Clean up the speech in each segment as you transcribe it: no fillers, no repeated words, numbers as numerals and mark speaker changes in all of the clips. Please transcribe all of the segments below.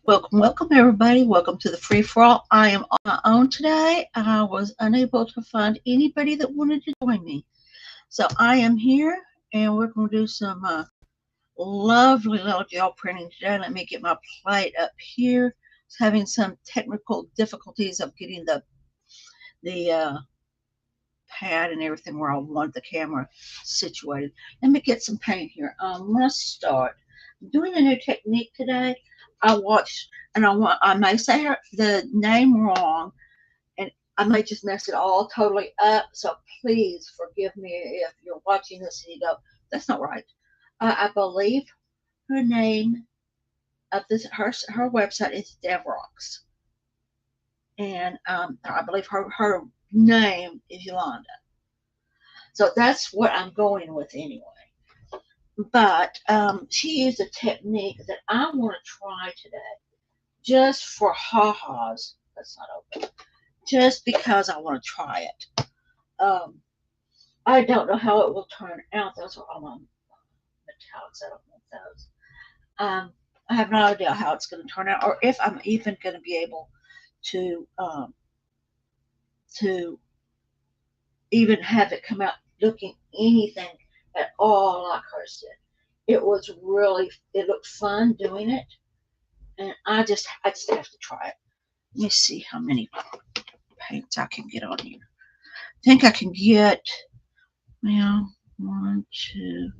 Speaker 1: Welcome everybody. Welcome to the free for all. I am on my own today. I was unable to find anybody that wanted to join me. So I am here and we're going to do some lovely little gel printing today. Let me get my plate up here. I was having some technical difficulties of getting the pad and everything where I want the camera situated. Let me get some paint here. I'm going to start. I'm doing a new technique today. I watched, and I may say the name wrong, and I may just mess it all totally up. So please forgive me if you're watching this and you go, "That's not right." I believe her name of this her website is Devrox, and I believe her name is Yolanda. So that's what I'm going with anyway. But she used a technique that I want to try today, just for ha-has. That's not open. Just because I want to try it. Um, I don't know how it will turn out. Those are all my metallics. I don't want those. I have no idea how it's going to turn out, or if I'm even going to be able to to even have it come out looking anything at all like hers did. It looked fun doing it, and I just have to try it. Let me see how many paints I can get on here. I think I can get, well, one, two,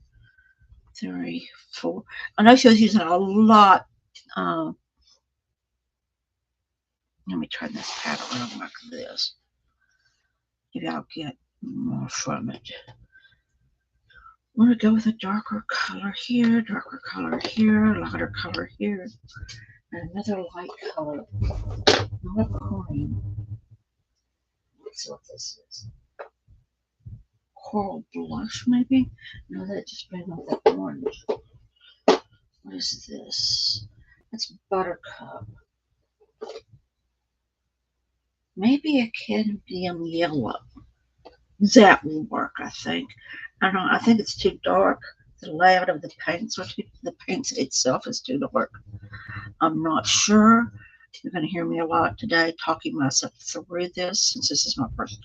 Speaker 1: three, four. I know she was using a lot. Um, Let me turn this pad around like this. Maybe I'll get more from it. I'm going to go with a darker color here, lighter color here, and another light color, not a cream. Let's see what this is. Coral blush, maybe? No, that just made out that orange. What is this? That's buttercup. Maybe a cadmium yellow. That will work, I think. I don't know. I think it's too dark. The layout of the paints, or the paint itself is too dark. I'm not sure. You're going to hear me a lot today talking myself through this, since this is my first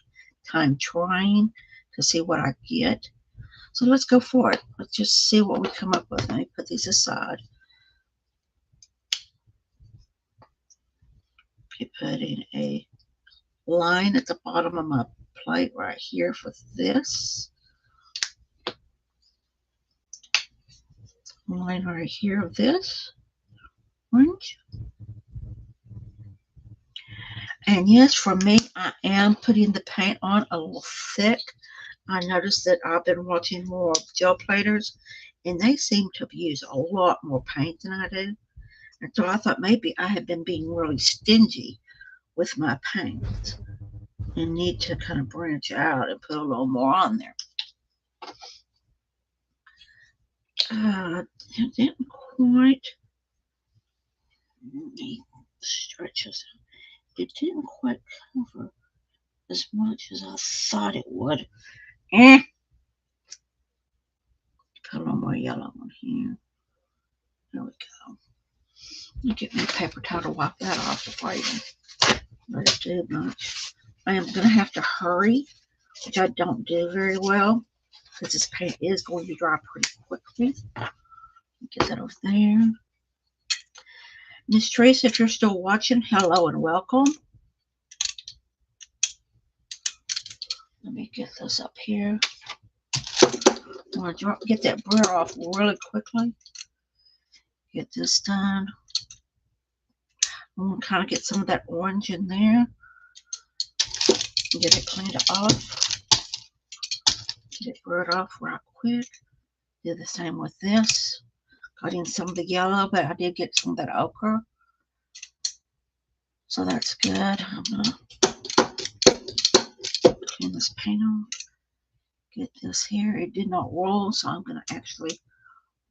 Speaker 1: time trying to see what I get. So let's go for it. Let's just see what we come up with. Let me put these aside. Be putting a line at the bottom of my plate right here for this. Line right here of this orange. And yes, for me, I am putting the paint on a little thick. I noticed that I've been watching more gel platers, and they seem to use a lot more paint than I do. And so I thought maybe I had been being really stingy with my paint and need to kind of branch out and put a little more on there. It didn't quite stretch this. It didn't quite cover as much as I thought it would. Put a little more yellow on here. There we go. Let me get my paper towel to wipe that off before I even let it do much. I am going to have to hurry, which I don't do very well, because this paint is going to dry pretty quickly. Get that over there. Miss Trace, if you're still watching, hello and welcome. Let me get this up here. I want to get that burr off really quickly. Get this done. I want to kind of get some of that orange in there. Get it cleaned off. Get it burred off right quick. Do the same with this. Got in some of the yellow, but I did get some of that ochre. So that's good. I'm going to clean this paint off. Get this here. It did not roll, so I'm going to actually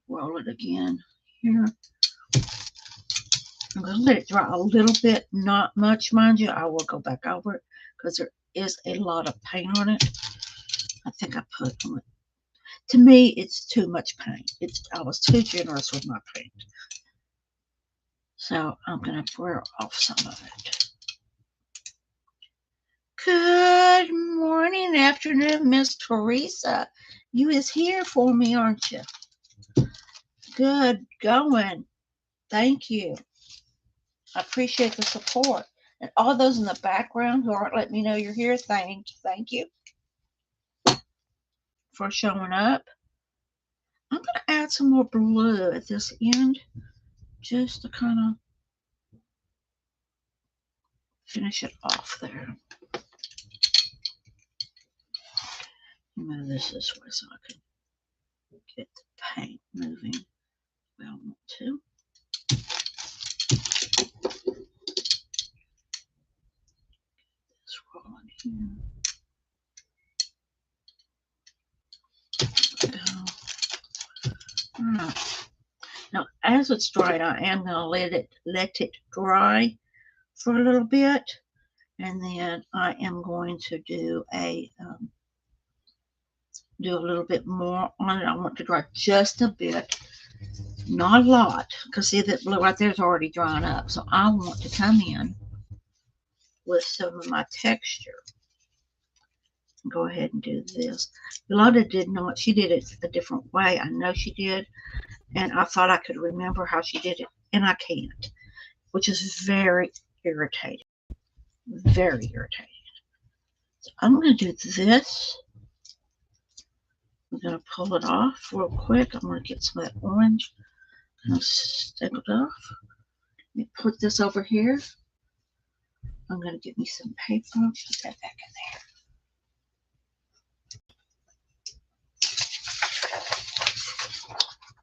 Speaker 1: roll it again here. I'm going to let it dry a little bit, not much, mind you. I will go back over it because there is a lot of paint on it. I think I put on it. To me, it's too much paint. I was too generous with my paint. So I'm going to wear off some of it. Good morning, afternoon, Miss Teresa. You is here for me, aren't you? Good going. Thank you. I appreciate the support. And all those in the background who aren't letting me know you're here, thank you for showing up. I'm going to add some more blue at this end just to kind of finish it off there. Move this way so I can get the paint moving where I want to. This rolling here. All right. Now, as it's dried, I am going to let it dry for a little bit, and then I am going to do a little bit more on it. I want to dry just a bit, not a lot, because see that blue right there is already drying up. So I want to come in with some of my texture. Go ahead and do this. Yolanda did not. She did it a different way. I know she did, and I thought I could remember how she did it, and I can't, which is very irritating. Very irritating. So I'm going to do this. I'm going to pull it off real quick. I'm going to get some of that orange and stick it off. Let me put this over here. I'm going to get me some paper. Put that back in there.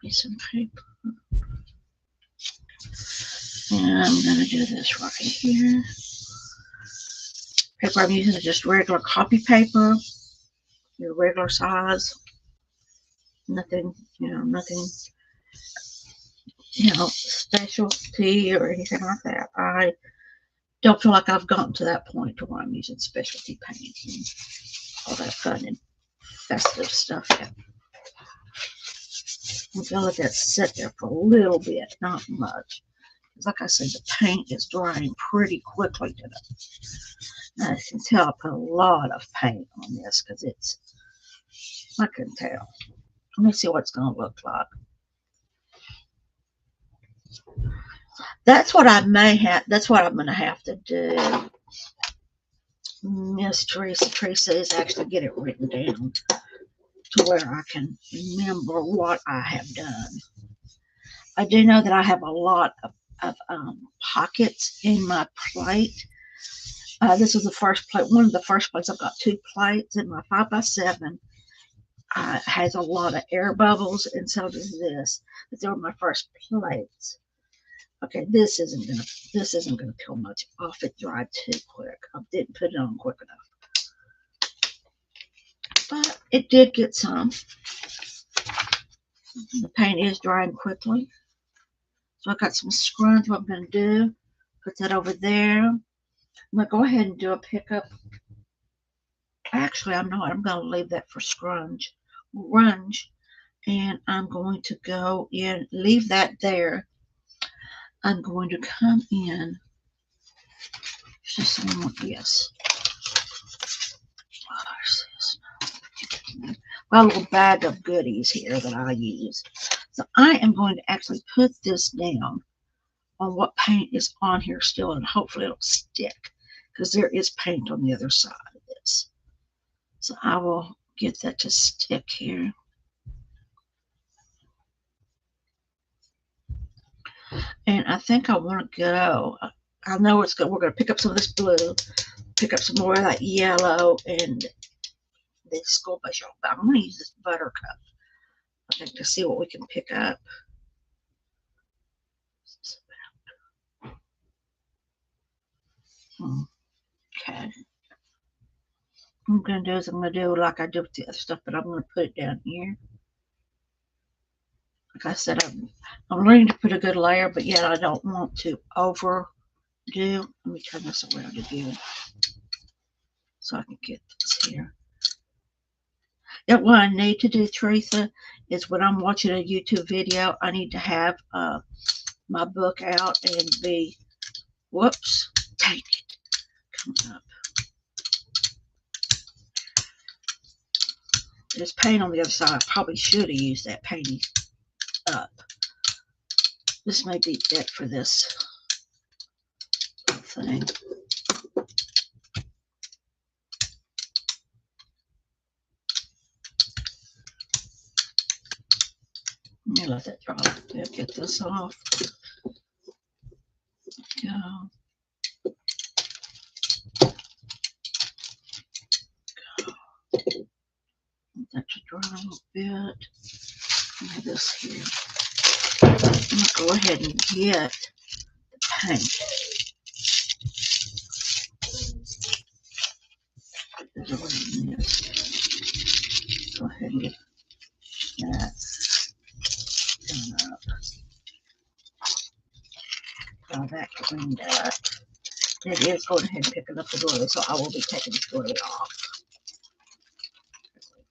Speaker 1: Get some paper. And I'm going to do this right here. Paper I'm using is just regular copy paper, your regular size. Nothing, nothing, specialty or anything like that. I don't feel like I've gotten to that point to where I'm using specialty paint and all that fun and festive stuff yet. I feel like that's set there for a little bit, not much. Like I said, the paint is drying pretty quickly today. Now, I can tell I put a lot of paint on this because I can tell. Let me see what it's going to look like. That's what that's what I'm going to have to do. Miss Teresa is actually get it written down to where I can remember what I have done. I do know that I have a lot of pockets in my plate. This is the first plate, one of the first plates. I've got 2 plates, and my 5x7 has a lot of air bubbles, and so does this. But they were my first plates. Okay, this isn't gonna peel much off. It dried too quick. I didn't put it on quick enough, but it did get some. The paint is drying quickly. So I got some scrunch. What I'm going to do, put that over there. I'm going to go ahead and do a pickup. Actually, I'm not. I'm going to leave that for grunge. And I'm going to go in, leave that there. I'm going to come in. Just a moment. Yes. Got a little bag of goodies here that I use. So I am going to actually put this down on what paint is on here still, and hopefully it'll stick because there is paint on the other side of this. So I will get that to stick here. And I think I want to go. I know it's good. We're going to pick up some of this blue, pick up some more of that yellow, and the school bus yellow. But I'm going to use this buttercup, I think, to see what we can pick up. Okay. What I'm going to do is I'm going to do like I do with the other stuff, but I'm going to put it down here. Like I said, I'm learning to put a good layer, but yet I don't want to overdo. Let me turn this around again so I can get this here. Yeah, what I need to do, Teresa, is when I'm watching a YouTube video, I need to have my book out and be, whoops, dang it, coming up. There's paint on the other side. I probably should have used that painting up. This may be it for this thing. Let me let that dry. Get this off. Go. That should dry a little bit. Have this here. I'm going to go ahead and get the paint. There's a little in this. Go ahead and get that done up. Got that cleaned up. It is going ahead and picking up the glue, so I will be taking this glue off.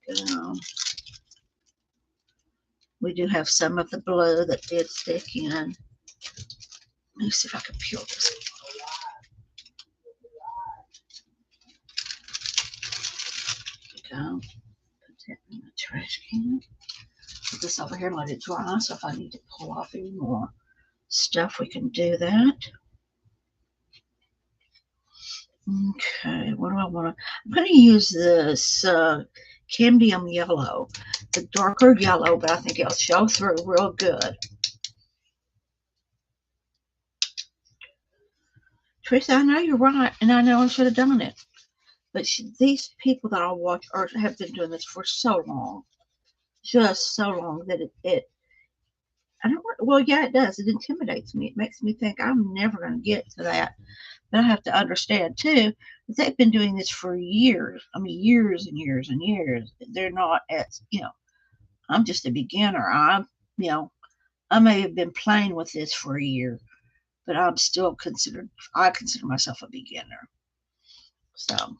Speaker 1: There we go. We do have some of the blue that did stick in. Let me see if I can peel this. There we go. Put that in the trash can. Put this over here and let it dry, so if I need to pull off any more stuff, we can do that. Okay, what do I want to? I'm going to use this Cambium yellow, the darker yellow, but I think it'll show through real good. Teresa, I know you're right, and I know I should have done it. But these people that I watch have been doing this for so long, just so long that I don't. Well, yeah, it does. It intimidates me. It makes me think I'm never going to get to that. But I have to understand too that they've been doing this for years. I mean, years and years and years. They're not as I'm just a beginner. I may have been playing with this for a year, but I consider myself a beginner. So.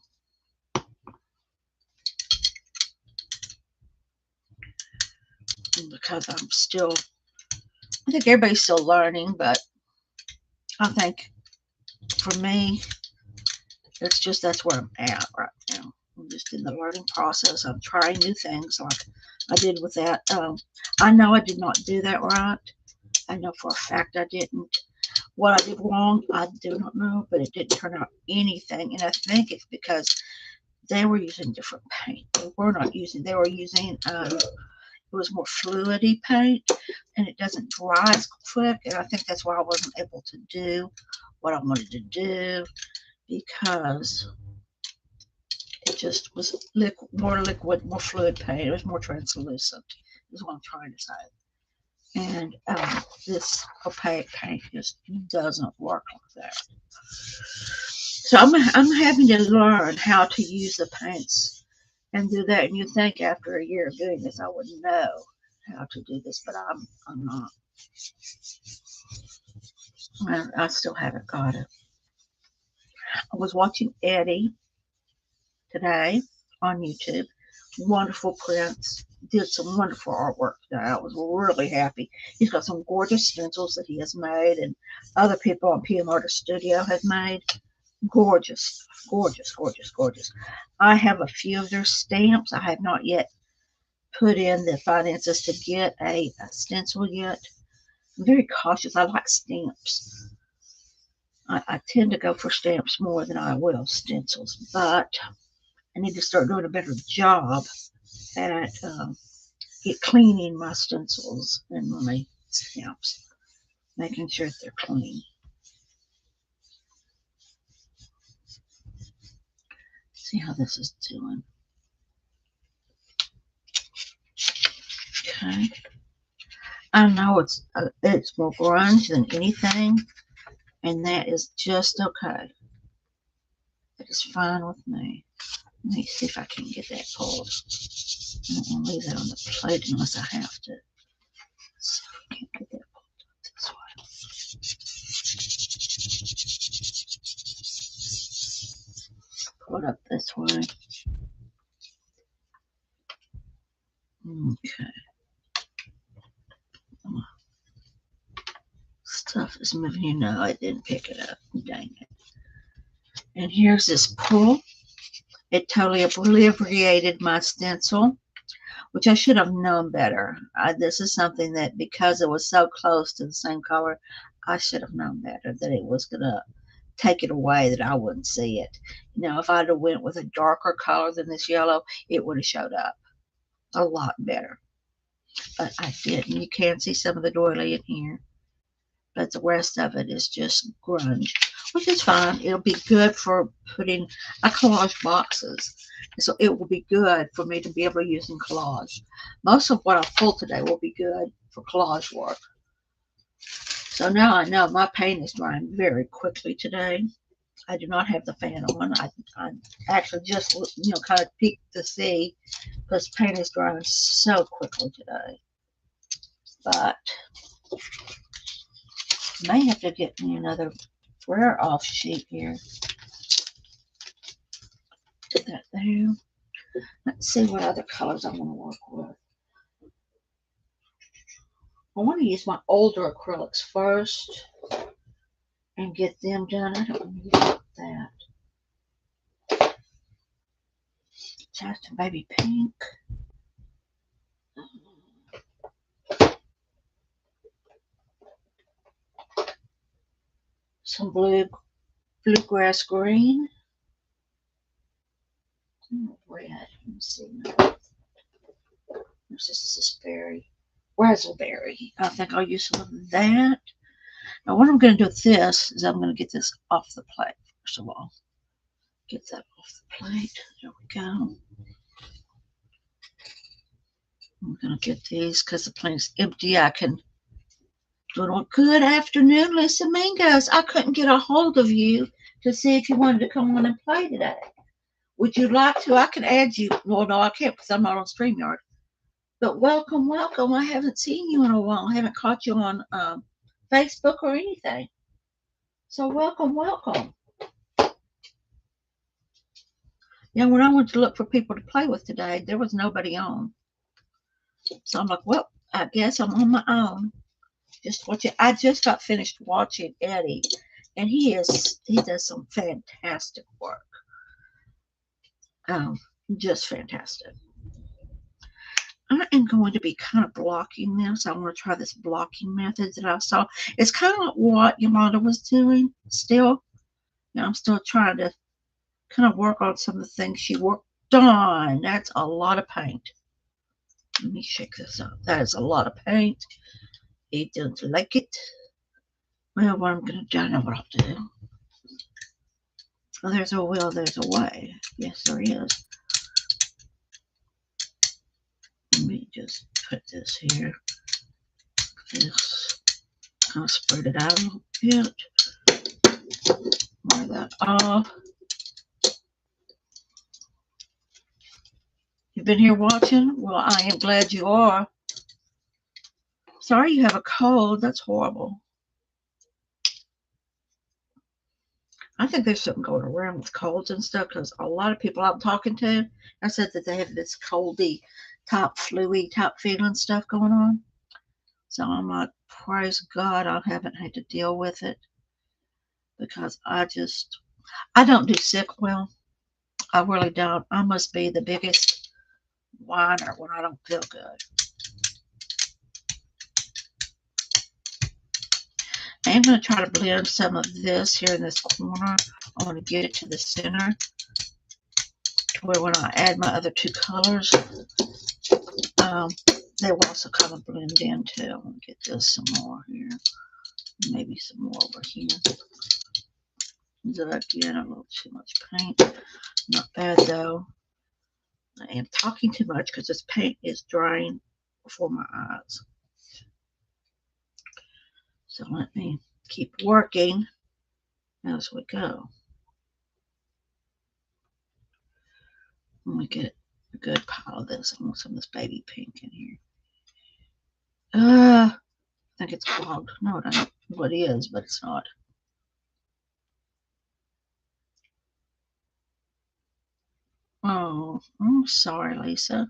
Speaker 1: Because I think everybody's still learning, but I think for me, that's where I'm at right now. I'm just in the learning process. I'm trying new things like I did with that. I know I did not do that right. I know for a fact I didn't. What I did wrong, I do not know, but it didn't turn out anything. And I think it's because they were using different paint. They were using it was more fluidy paint, and it doesn't dry as quick, and I think that's why I wasn't able to do what I wanted to do, because it just was more liquid, more fluid paint. It was more translucent, is what I'm trying to say. And this opaque paint just doesn't work like that. So I'm having to learn how to use the paints and do that. And you think after a year of doing this, I would know how to do this, but I'm not. I still haven't got it. I was watching Eddie today on YouTube. Wonderful prints. Did some wonderful artwork today. I was really happy. He's got some gorgeous stencils that he has made, and other people on PM Artist Studio have made. Gorgeous, gorgeous, gorgeous, gorgeous. I have a few of their stamps. I have not yet put in the finances to get a stencil yet. I'm very cautious. I like stamps. I tend to go for stamps more than I will stencils, but I need to start doing a better job at cleaning my stencils and my stamps, making sure that they're clean. See how this is doing. Okay. I know it's more grunge than anything, and that is just okay. That is fine with me. Let me see if I can get that pulled. I don't want to leave that on the plate unless I have to. Let's see if we can get that pulled this way. Pull it up this way. Okay. It's moving. You know, it didn't pick it up. Dang it. And here's this pull. It totally obliterated my stencil, which I should have known better. This is something that, because it was so close to the same color, I should have known better that it was going to take it away, that I wouldn't see it. If I'd have went with a darker color than this yellow, it would have showed up a lot better. But I didn't. You can see some of the doily in here, but the rest of it is just grunge, which is fine. It'll be good for putting collage boxes. So it will be good for me to be able to use in collage. Most of what I pulled today will be good for collage work. So now I know my paint is drying very quickly today. I do not have the fan on. I actually just, kind of peeked to see, because paint is drying so quickly today. But may have to get me another wear off sheet here. Put that there. Let's see what other colors I want to work with. I want to use my older acrylics first and get them done. I don't need that. Just a baby pink. Some bluegrass green. Red. Let me see. This is berry. Razzleberry. I think I'll use some of that. Now what I'm going to do with this is I'm going to get this off the plate, first of all. Get that off the plate. There we go. I'm going to get these because the plate's empty. I can do it. Good afternoon, Lisa Mingos. I couldn't get a hold of you to see if you wanted to come on and play today. Would you like to? I can add you. Well, no, I can't because I'm not on StreamYard. But welcome, welcome. I haven't seen you in a while. I haven't caught you on Facebook or anything. So welcome, welcome. When I went to look for people to play with today, there was nobody on. So I'm like, well, I guess I'm on my own. Just watching. I just got finished watching Eddie, and he does some fantastic work. Just fantastic. I am going to be kind of blocking this. I want to try this blocking method that I saw. It's kind of like what Yolanda was doing still. I'm still trying to kind of work on some of the things she worked on. That's a lot of paint. Let me shake this up. That is a lot of paint. He doesn't like it. Well, what I'm going to do, I know what I'll do. Oh, there's a will, there's a way. Yes, there is. Let me just put this here. This. Kind of spread it out a little bit. Wear that off. You've been here watching? Well, I am glad you are. Sorry you have a cold. That's horrible. I think there's something going around with colds and stuff, because a lot of people I'm talking to, I said that they have this coldy type, flu-y type feeling stuff going on. So I'm like, praise God, I haven't had to deal with it, because I don't do sick well. I really don't. I must be the biggest whiner when I don't feel good. I'm going to try to blend some of this here in this corner. I want to get it to the center, to where when I add my other two colors, they will also kind of blend in too. I want to get this some more here. Maybe some more over here. Again, a little too much paint. Not bad though. I am talking too much because this paint is drying before my eyes. So let me keep working as we go. Let me get a good pile of this. I want some of this baby pink in here. I think it's clogged. No, I don't know what it is, but it's not. Oh, I'm sorry, Lisa.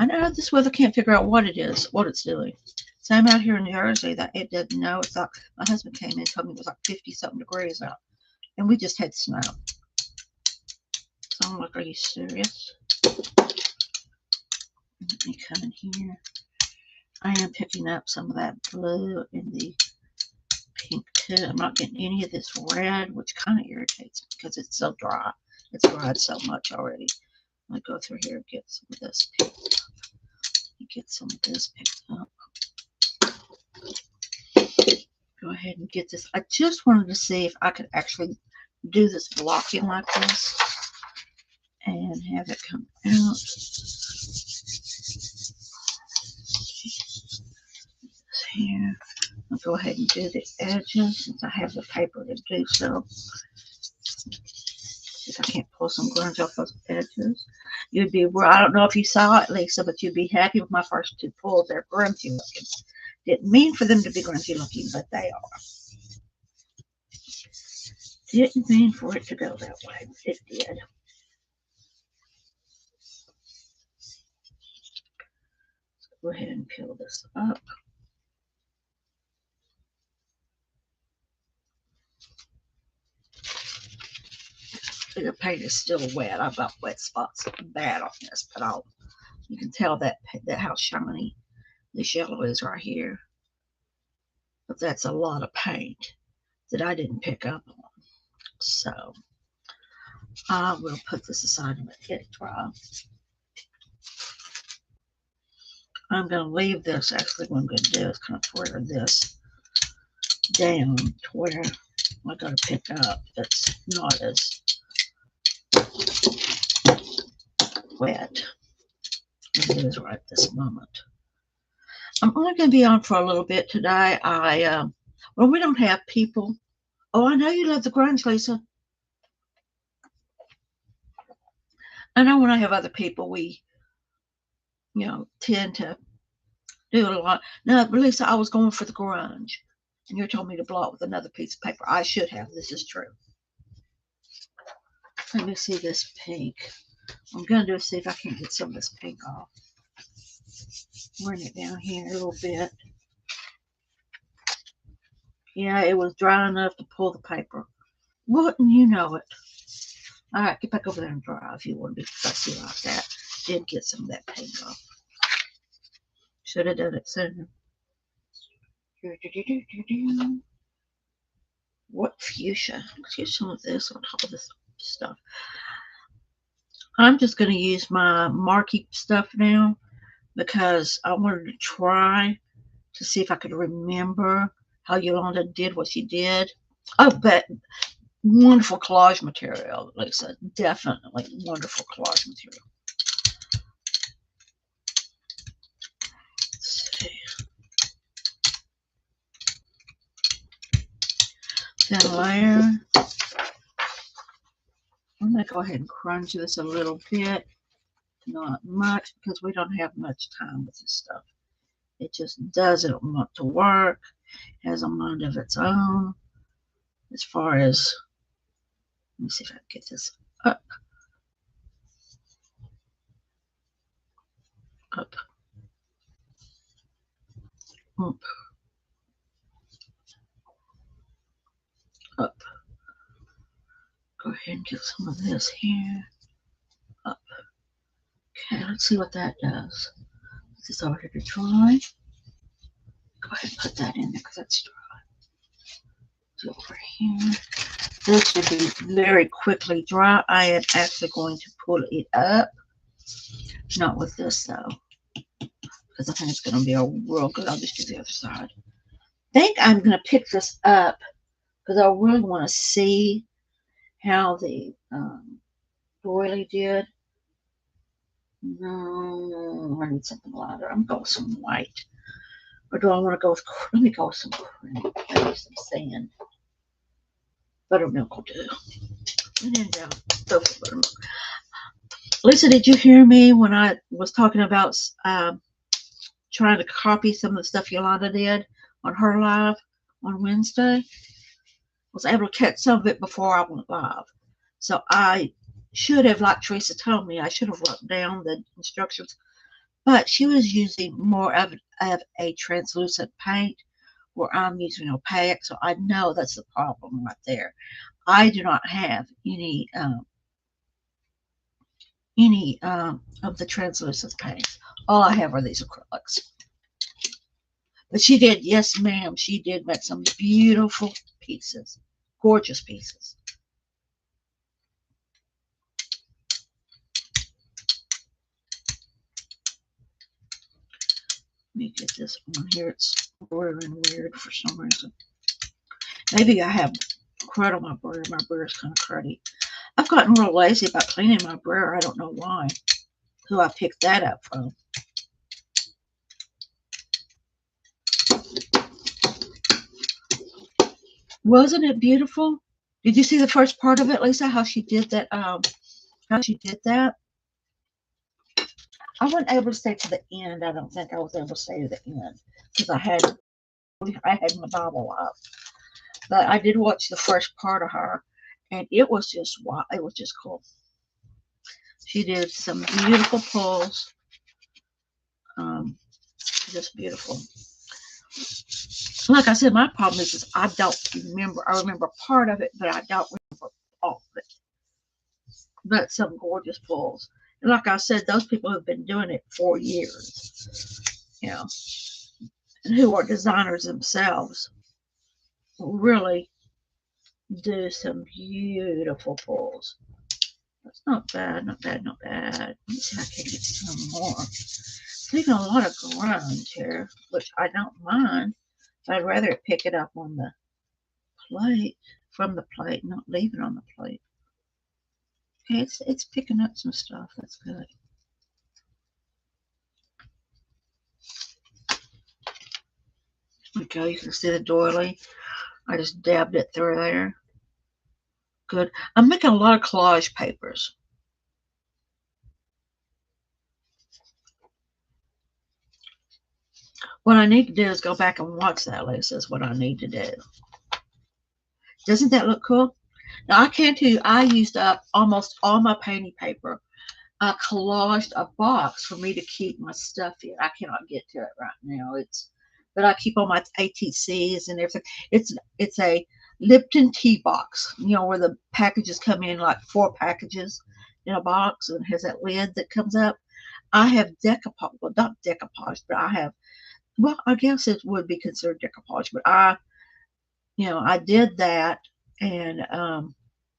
Speaker 1: I know this weather can't figure out what it is, what it's doing. So I'm out here in Jersey that it didn't know. It's like my husband came in and told me it was like 50 something degrees out. And we just had snow. So I'm like, are you serious? Let me come in here. I am picking up some of that blue and the pink too. I'm not getting any of this red, which kind of irritates me because it's so dry. It's dried so much already. I'm going to go through here and get some of this picked up. Get some of this picked up. Go ahead and get this. I just wanted to see if I could actually do this blocking like this and have it come out. Here. I'll go ahead and do the edges since I have the paper to do so. If I can't pull some grunge off those edges. You'd be, well, I don't know if you saw it, Lisa, but you'd be happy with my first two pulls. They're grungy looking. Didn't mean for them to be grungy looking, but they are. Didn't mean for it to go that way. It did. Go ahead and peel this up. The paint is still wet. I've got wet spots bad on this, but you can tell that how shiny this yellow is right here. But that's a lot of paint that I didn't pick up on. So I will put this aside and let it dry. I'm going to leave this. Actually, what I'm going to do is kind of wear this down to where I got to pick up. It's not as wet as it is right this moment. I'm only going to be on for a little bit today. Well, we don't have people. Oh, I know you love the grunge, Lisa. I know when I have other people, we, tend to do it a lot. No, but Lisa, I was going for the grunge, and you told me to blow it with another piece of paper. I should have. This is true. Let me see this pink. I'm going to see if I can get some of this pink off. Bring it down here a little bit. Yeah, it was dry enough to pull the paper. Wouldn't you know it? All right, get back over there and dry if you want to be fussy like that. Did get some of that pink off. Should have done it sooner. What fuchsia? Let's get some of this on top of this stuff. I'm just going to use my Marky stuff now because I wanted to try to see if I could remember how Yolanda did what she did. Oh, but wonderful collage material, Lisa. Definitely wonderful collage material. Let's see. Thin layer. I'm going to go ahead and crunch this a little bit. Not much because we don't have much time with this stuff. It just doesn't want to work. It has a mind of its own. As far as, let me see if I can get this up. Up. Up. Up. Go ahead and get some of this here. Up. Okay, let's see what that does. This is over here to dry. Go ahead and put that in there because that's dry. So over here. This should be very quickly dry. I am actually going to pull it up. Not with this though, because I think it's going to be a real good. I'll just do the other side. I think I'm going to pick this up because I really want to see how the doily did. No, I need something lighter. I'm going with some white. Or do I want to go with, let me go with some cream, maybe some sand. Buttermilk will do. And then go for buttermilk. Lisa, did you hear me when I was talking about trying to copy some of the stuff Yolanda did on her live on Wednesday? I was able to catch some of it before I went live. So I should have, like Teresa told me, I should have wrote down the instructions but she was using more of a translucent paint where I'm using opaque, so I know that's the problem right there. I do not have any of the translucent paints. All I have are these acrylics. But she did, yes, ma'am, she did make some beautiful pieces, gorgeous pieces. Let me get this on here. It's blurring weird for some reason. Maybe I have crud on my brayer. My brayer's kind of cruddy. I've gotten real lazy about cleaning my brayer. I don't know why. Who I picked that up from. Wasn't it beautiful? Did you see the first part of it, Lisa? How she did that? How she did that? I wasn't able to stay to the end. I don't think I was able to stay to the end because I had my Bible up. But I did watch the first part of her, and it was just wow. It was just cool. She did some beautiful pulls. Just beautiful. Like I said, my problem is I don't remember. I remember part of it, but I don't remember all of it. But some gorgeous pulls. And like I said, those people have been doing it for years, and who are designers themselves, really do some beautiful pulls. That's not bad, not bad, not bad. Let me see if I can get some more. It's leaving a lot of grunt here, which I don't mind. I'd rather pick it up on the plate, from the plate, not leave it on the plate. Okay, it's picking up some stuff. That's good. Okay, you can see the doily. I just dabbed it through there. Good. I'm making a lot of collage papers. What I need to do is go back and watch that, Lisa, is what I need to do. Doesn't that look cool? Now, I can tell you, I used up almost all my painting paper. I collaged a box for me to keep my stuff in. I cannot get to it right now. But I keep all my ATCs and everything. It's a Lipton tea box, where the packages come in like 4 packages in a box and has that lid that comes up. I have decoupage, well, not decoupage, but I have, well, I guess it would be considered decoupage, but I did that and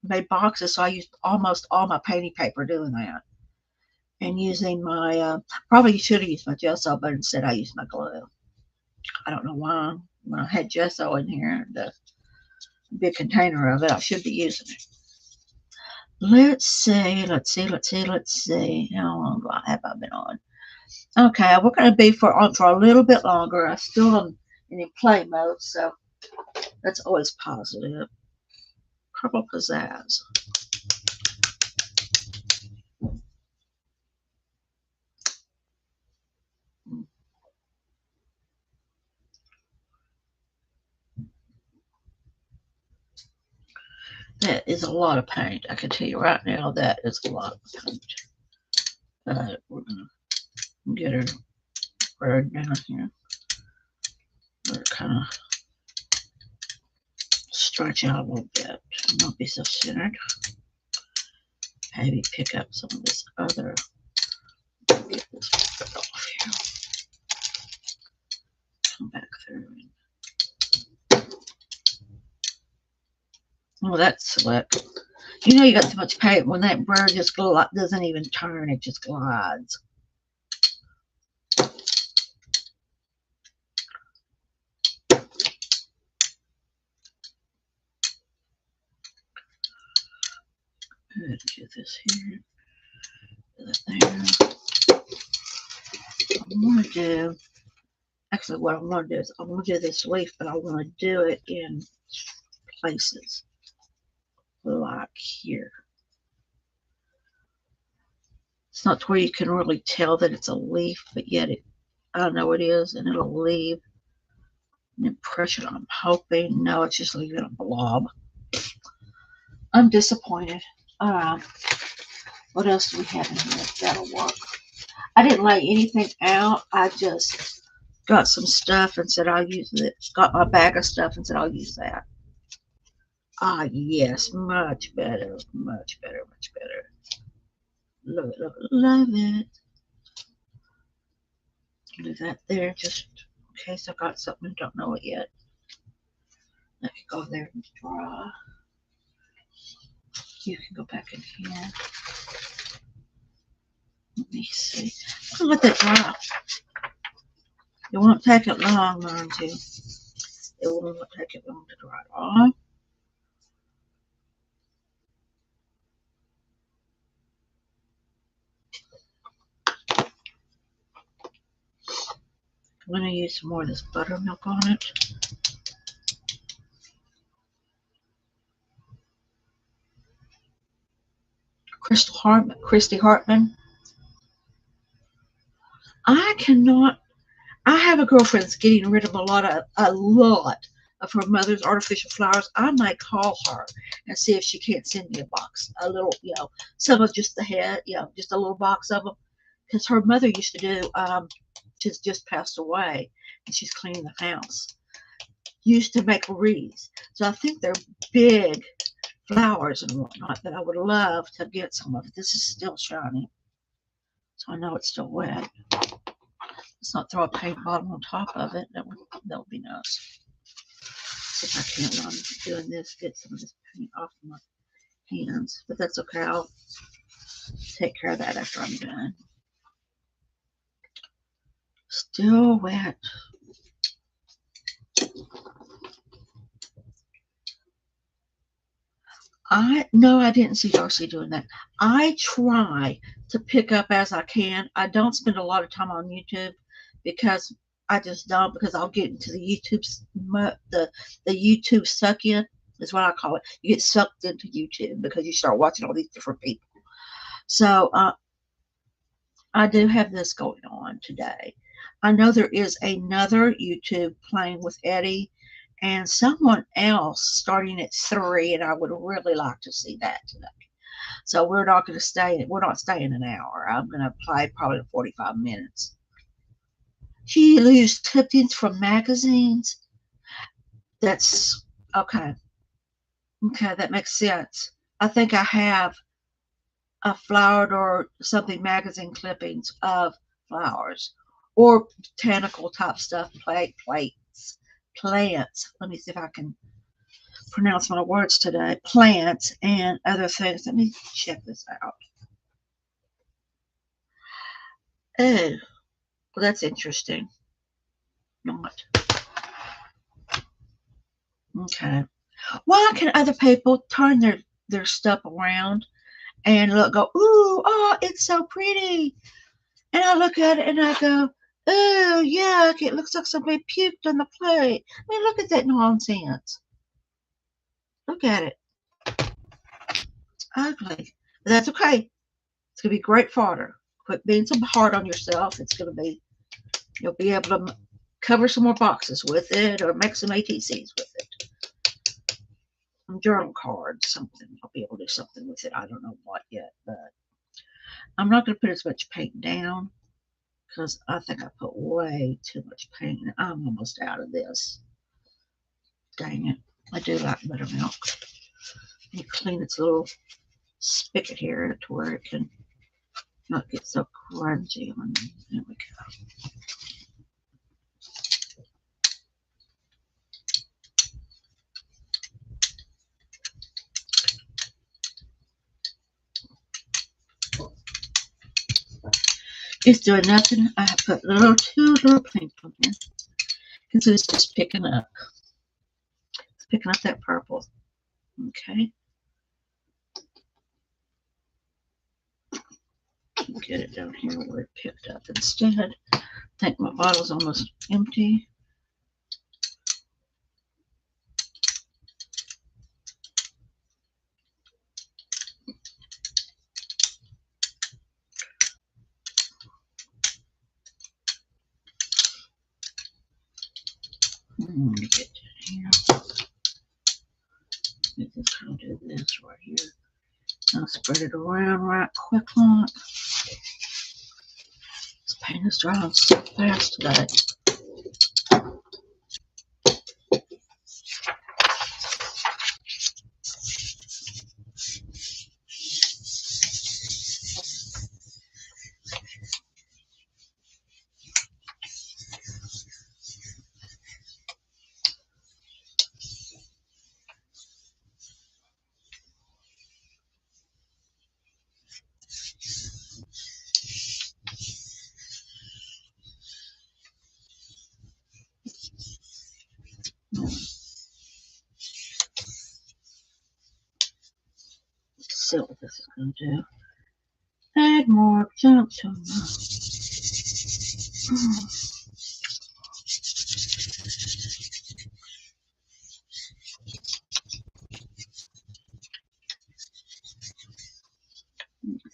Speaker 1: made boxes. So I used almost all my painting paper doing that. And using my, probably should have used my gesso, but instead I used my glue. I don't know why. When I had gesso in here, the big container of it, I should be using it. Let's see. How long have I been on? Okay, we're going to be on for a little bit longer. I still am in play mode, so that's always positive. Purple Pizzazz. That is a lot of paint. I can tell you right now that is a lot of paint. We're going to get her spread down here. We're kind of stretch out a little bit. Not be so centered. Maybe pick up some of this other. Get this bit off here. Come back through. Oh, that's slick. You got too much paint when that bird just doesn't even turn, it just glides. Do this here. Do that there. I'm going to do, actually what I'm going to do is I'm going to do this leaf, but I want to do it in places like here. It's not to where you can really tell that it's a leaf, but yet I know it is, and it'll leave an impression. I'm hoping. No, it's just leaving a blob. I'm disappointed. What else do we have in here? That'll work. I didn't lay anything out. I just got some stuff and said I'll use it. Got my bag of stuff and said I'll use that. Ah, yes, much better, much better, much better. Love it, love it, love it. Do that there just in case I got something and don't know it yet. I can go there and draw. You can go back in here. Let me see. I'll let that dry. It won't take it long, mind you. It won't take it long to dry it off. I'm going to use some more of this buttermilk on it. Christy Hartman. I have a girlfriend that's getting rid of a lot of her mother's artificial flowers. I might call her and see if she can't send me a box, a little, some of just the head, just a little box of them. Because her mother used to do, she's just passed away, and she's cleaning the house. Used to make wreaths. So I think they're big flowers and whatnot that I would love to get some of. This is still shiny, so I know it's still wet. Let's not throw a paint bottle on top of it. That would be nice. See if I can, while I'm doing this, get some of this paint off my hands. But that's okay. I'll take care of that after I'm done. Still wet. No, I didn't see Darcy doing that. I try to pick up as I can. I don't spend a lot of time on YouTube because I just don't, because I'll get into the YouTube suck in is what I call it. You get sucked into YouTube because you start watching all these different people. So I do have this going on today. I know there is another YouTube playing with Eddie and someone else starting at 3, and I would really like to see that today. So we're not staying an hour. I'm going to play probably 45 minutes. She used clippings from magazines. That's okay. Okay, that makes sense. I think I have a flowered or something magazine clippings of flowers or botanical type stuff, plants. Let me see if I can pronounce my words today. Plants and other things. Let me check this out. Oh, well, that's interesting. Not. Okay. Why can other people turn their stuff around and go, ooh, oh, it's so pretty. And I look at it and I go, oh, yuck, it looks like somebody puked on the plate. I mean, look at that nonsense. Look at it. It's ugly. But that's okay. It's going to be great fodder. Quit being so hard on yourself. You'll be able to cover some more boxes with it or make some ATCs with it. Some journal cards, something. I'll be able to do something with it. I don't know what yet, but I'm not going to put as much paint down because I think I put way too much paint. I'm almost out of this. Dang it. I do like buttermilk. You clean its little spigot here to where it can not get so grungy. There we go. It's doing nothing. I have put two little paint on here because it's just picking up. It's picking up that purple. Okay. Get it down here where it picked up instead. I think my bottle's almost empty. Let me get down here. I'll do this right here. I'll spread it around right quick like. Paint is drying so fast today. Let's see what this is going to do. Add more junk to my... Let's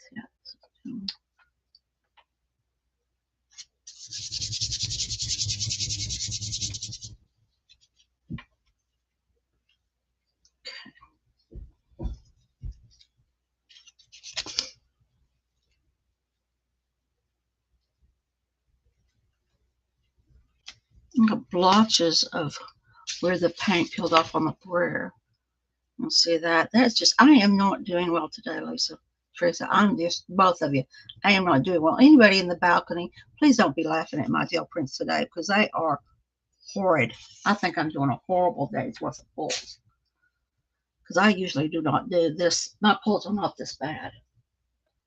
Speaker 1: see how this is doing. Got blotches of where the paint peeled off on the brayer. You'll see that. That's just, I am not doing well today, Lisa. Teresa, I'm just, both of you, I am not doing well. Anybody in the balcony, please don't be laughing at my gel prints today because they are horrid. I think I'm doing a horrible day's worth of pulls because I usually do not do this. My pulls are not this bad.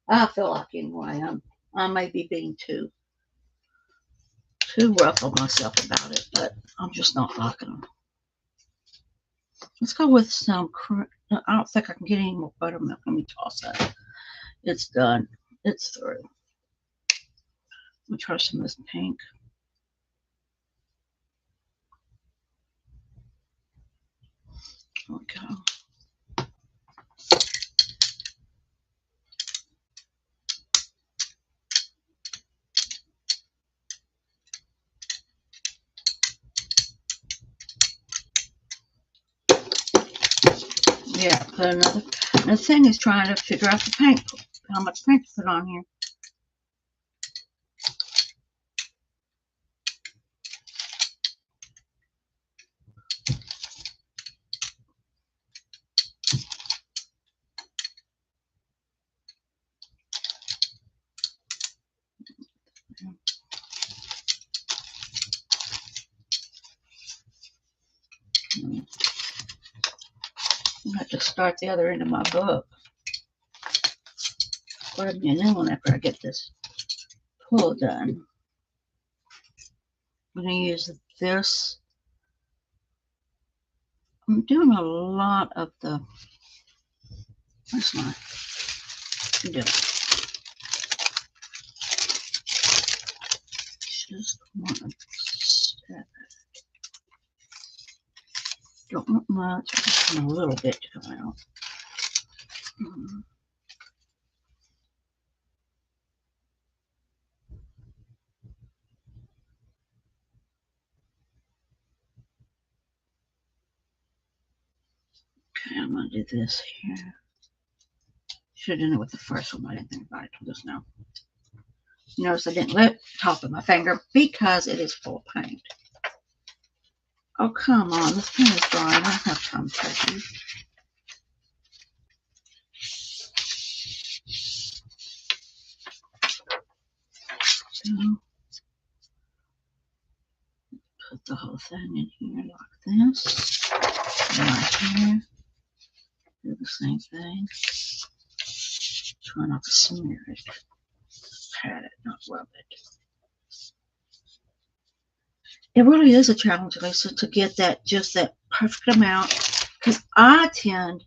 Speaker 1: I feel like anyway, I may be being too rough on myself about it, but I'm just not liking them. Let's go with some, I don't think I can get any more buttermilk. Let me toss that. It's done. It's through. Let me try some of this pink. There we go. Yeah, put another. The thing is trying to figure out the paint, how much paint to put on here. I have to start the other end of my book. Grab me a new one after I get this pull done. I'm going to use this. I'm doing a lot of the, where's my, just want to step it. Don't want much, I just want a little bit to come out. Okay, I'm going to do this here. Should have done it with the first one, but I didn't think about it till just now. Notice I didn't lift the top of my finger because it is full of paint. Oh, come on. This pen is dry. I don't have time to touch it. So, put the whole thing in here like this. Right here. Do the same thing. Try not to smear it. Pat it, not rub it. It really is a challenge, Lisa, to get that, just that perfect amount. Because I tend,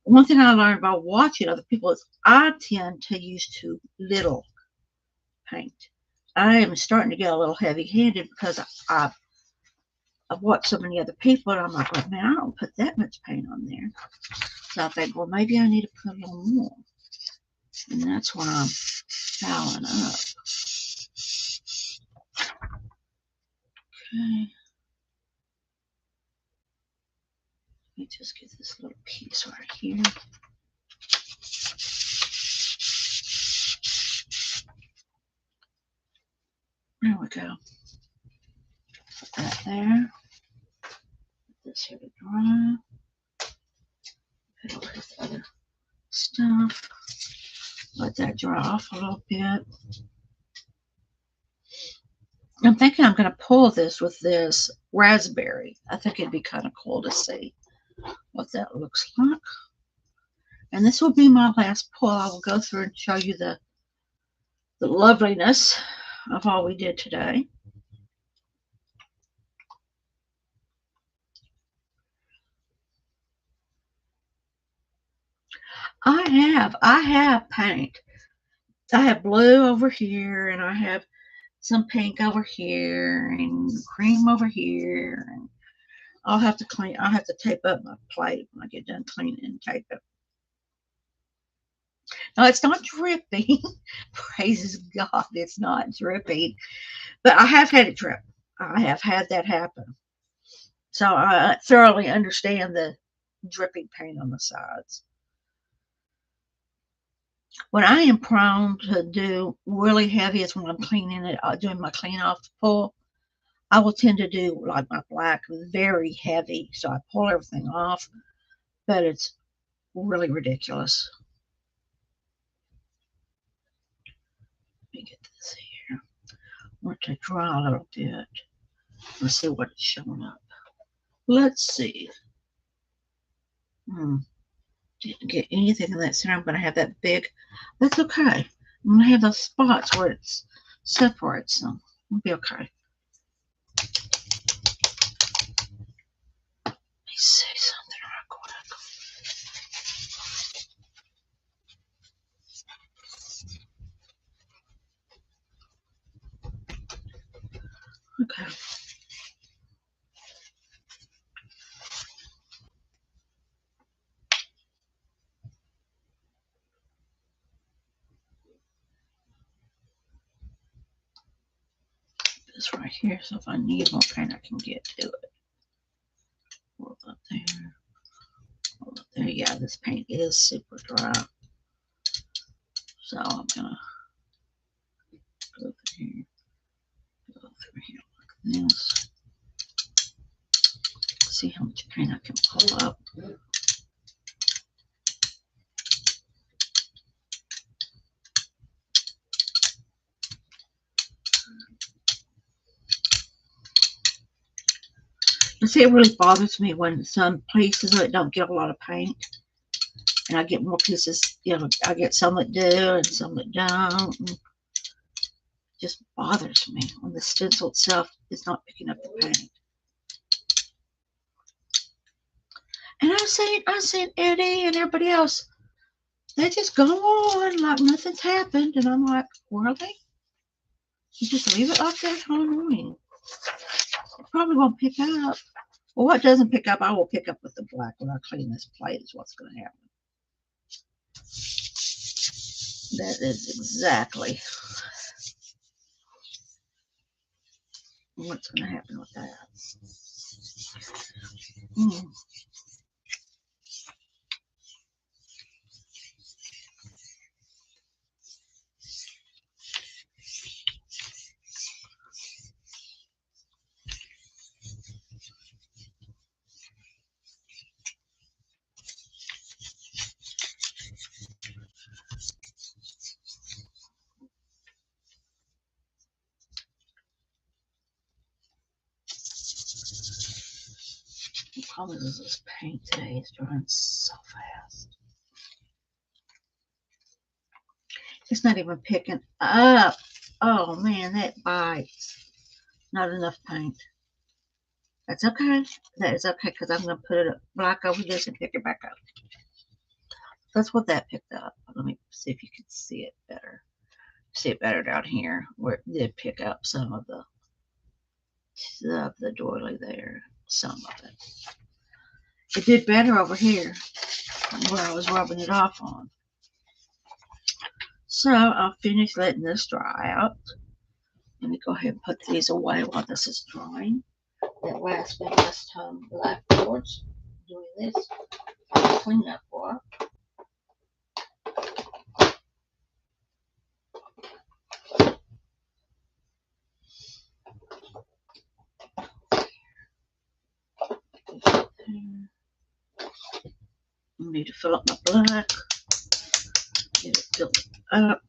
Speaker 1: one thing I learned by watching other people is I tend to use too little paint. I am starting to get a little heavy-handed because I've watched so many other people, and I'm like, well, man, I don't put that much paint on there. So I think, well, maybe I need to put a little more. And that's when I'm fouling up. Okay. Let me just get this little piece right here. There we go. Put that there. Put this here to dry. Put all this other stuff. Let that dry off a little bit. I'm thinking I'm going to pull this with this raspberry. I think it'd be kind of cool to see what that looks like. And this will be my last pull. I will go through and show you the loveliness of all we did today. I have paint. I have blue over here, and I have some pink over here, and cream over here. And I'll have to tape up my plate when I get done cleaning and tape it. No, it's not dripping. Praise God, it's not dripping. But I have had it drip. I have had that happen. So I thoroughly understand the dripping paint on the sides. What I am prone to do really heavy is when I'm cleaning it, doing my clean off pull. I will tend to do like my black very heavy, so I pull everything off, but it's really ridiculous. Let me get this here. I want it to dry a little bit. Let's see what it's showing up. Let's see. Didn't get anything in that center. I'm going to have that big. That's okay. I'm going to have those spots where it's separate, so it'll be okay. Let me see something real quick. Okay. This right here, so if I need more paint, I can get to it. Hold up there. Hold up there. Yeah, this paint is super dry. So I'm gonna go through here like this. See how much paint I can pull up. You see, it really bothers me when some places that don't get a lot of paint, and I get more pieces. You know, I get some that do and some that don't. And it just bothers me when the stencil itself is not picking up the paint. And I've seen Eddie and everybody else. They just go on like nothing's happened, and I'm like, really? You just leave it like that? How annoying! It probably won't pick up. Well, what doesn't pick up, I will pick up with the black when I clean this plate. Is what's going to happen. That is exactly what's going to happen with that. The problem is this paint today is drying so fast. It's not even picking up. Oh man, that bites. Not enough paint. That's okay. That is okay because I'm going to put it black over this and pick it back up. That's what that picked up. Let me see if you can see it better. See it better down here where it did pick up some of the doily there. Some of it. It did better over here where I was rubbing it off on. So I'll finish letting this dry out. Let me go ahead and put these away while this is drying. That way I spend less time afterwards doing this cleanup work. I need to fill up my black. Get it filled up.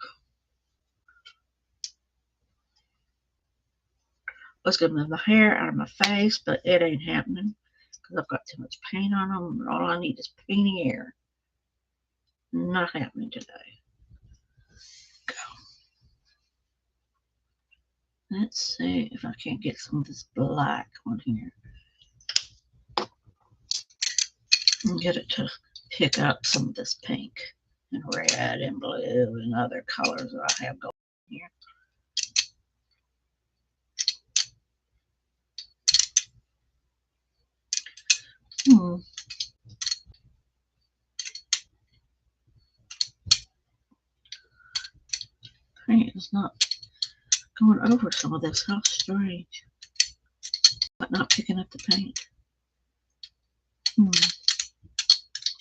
Speaker 1: I was going to move my hair out of my face, but it ain't happening because I've got too much paint on them, and all I need is painty air. Not happening today. Go. Let's see if I can't get some of this black on here and get it to pick up some of this pink and red and blue and other colors that I have going here. Paint is not going over some of this. How strange. But not picking up the paint.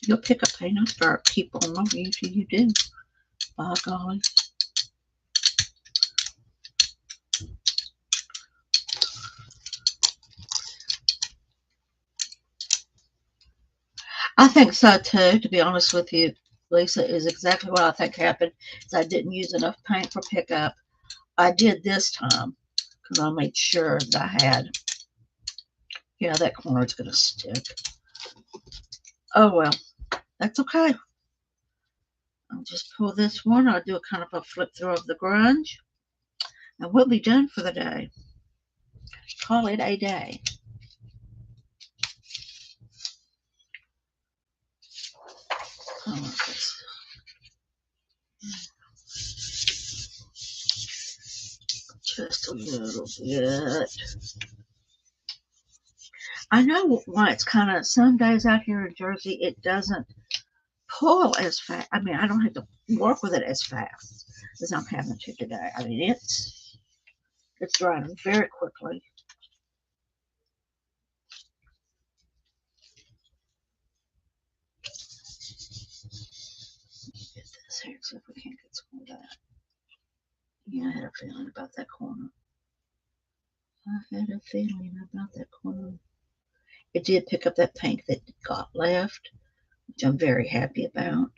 Speaker 1: You'll pick up paint after people know usually you do. By golly. I think so too, to be honest with you, Lisa, is exactly what I think happened. Is I didn't use enough paint for pickup. I did this time because I made sure that I had. Yeah, that corner is going to stick. Oh well, that's okay. I'll just pull this one. I'll do a kind of a flip through of the grunge, and we'll be done for the day. Call it a day. I want this. Just a little bit. I know why it's kind of, some days out here in Jersey, it doesn't pull as fast. I mean, I don't have to work with it as fast as I'm having to today. I mean, it's drying very quickly. Get this here, see if we can't get some of that. Yeah, I had a feeling about that corner. I had a feeling about that corner. It did pick up that pink that got left, which I'm very happy about.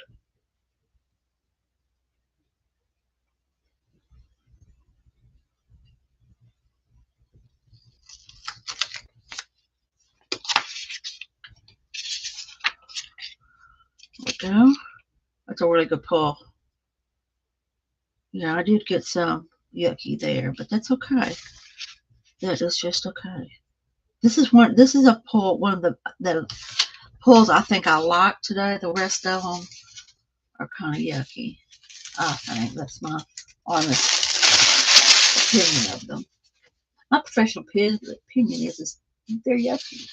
Speaker 1: There we go. That's a really good pull. Yeah, I did get some yucky there, but that's okay. That is just okay. This is a pull, one of the pulls I think I like today. The rest of them are kind of yucky. I think that's my honest opinion of them. My professional opinion is they're yucky.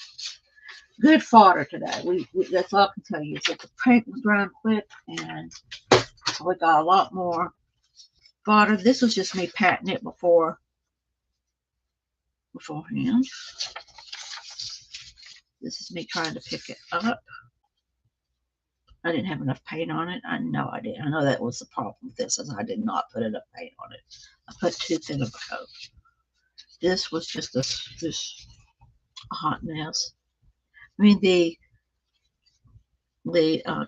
Speaker 1: Good fodder today. That's all I can tell you. So the paint was drying quick, and we got a lot more fodder. This was just me patting it beforehand. This is me trying to pick it up. I didn't have enough paint on it. I know I did. I know that was the problem with this, as I did not put enough paint on it. I put too thin of a coat. This was just this hot mess. I mean, the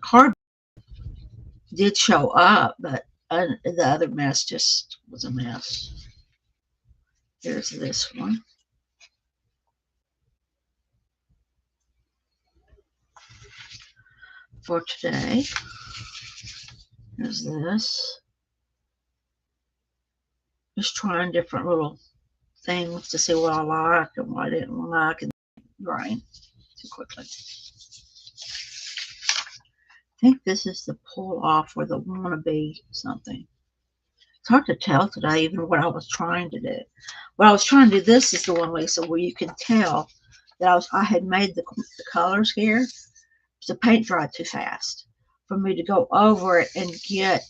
Speaker 1: card did show up, but the other mess just was a mess. Here's this one. For today, here's this. Just trying different little things to see what I like and what I didn't like, and drying too quickly. I think this is the pull off or the wannabe something. It's hard to tell today, even what I was trying to do. What I was trying to do, this is the one, Lisa, where you can tell that I had made the colors here. The paint dried too fast for me to go over it and get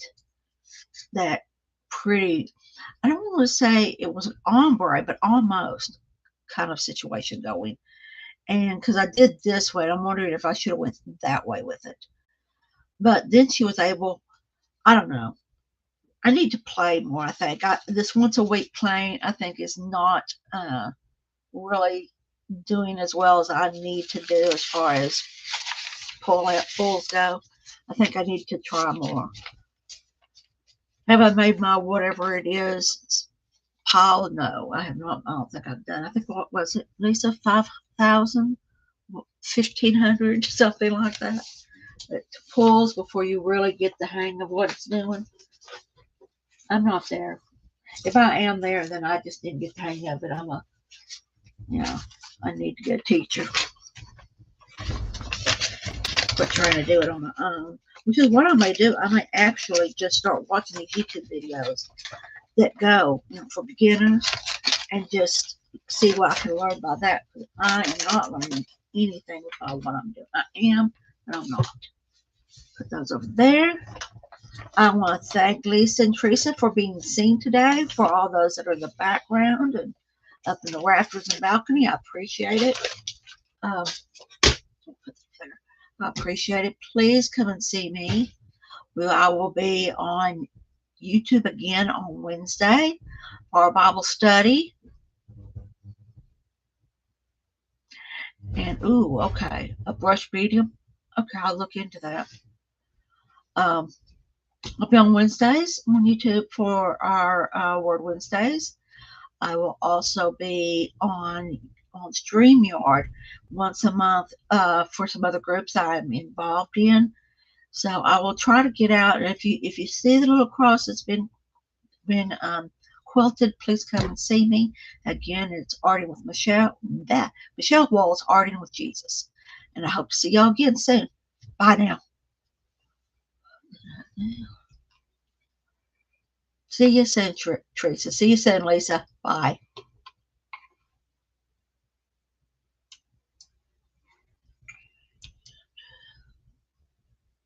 Speaker 1: that pretty, I don't want to say it was an ombre, but almost kind of situation going. And because I did this way, I'm wondering if I should have went that way with it. But then she was able, I don't know. I need to play more, I think. This once a week playing, I think, is not really doing as well as I need to do as far as pulls go. I think I need to try more. Have I made my whatever it is pile? No, I have not. I don't think I've done. I think what was it, Lisa? 5,000, 1,500, something like that. It pulls before you really get the hang of what it's doing. I'm not there. If I am there, then I just didn't get the hang of it. I need to get a teacher. Quit trying to do it on my own, which is what I may do. I may actually just start watching these YouTube videos that go, for beginners, and just see what I can learn by that. I am not learning anything about what I'm doing. I am, but I'm not. Put those over there. I want to thank Lisa and Teresa for being seen today, for all those that are in the background and up in the rafters and balcony. I appreciate it. I appreciate it. Please come and see me. I will be on YouTube again on Wednesday for our Bible study. And, okay, a brush medium. Okay, I'll look into that. I'll be on Wednesdays on YouTube for our Word Wednesdays. I will also be on StreamYard once a month for some other groups I'm involved in. So I will try to get out. If you see the little cross that's been quilted, please come and see me. Again, it's Arting with Michelle. Michelle Walls, Arting with Jesus. And I hope to see y'all again soon. Bye now. See you soon, Teresa. See you soon, Lisa. Bye.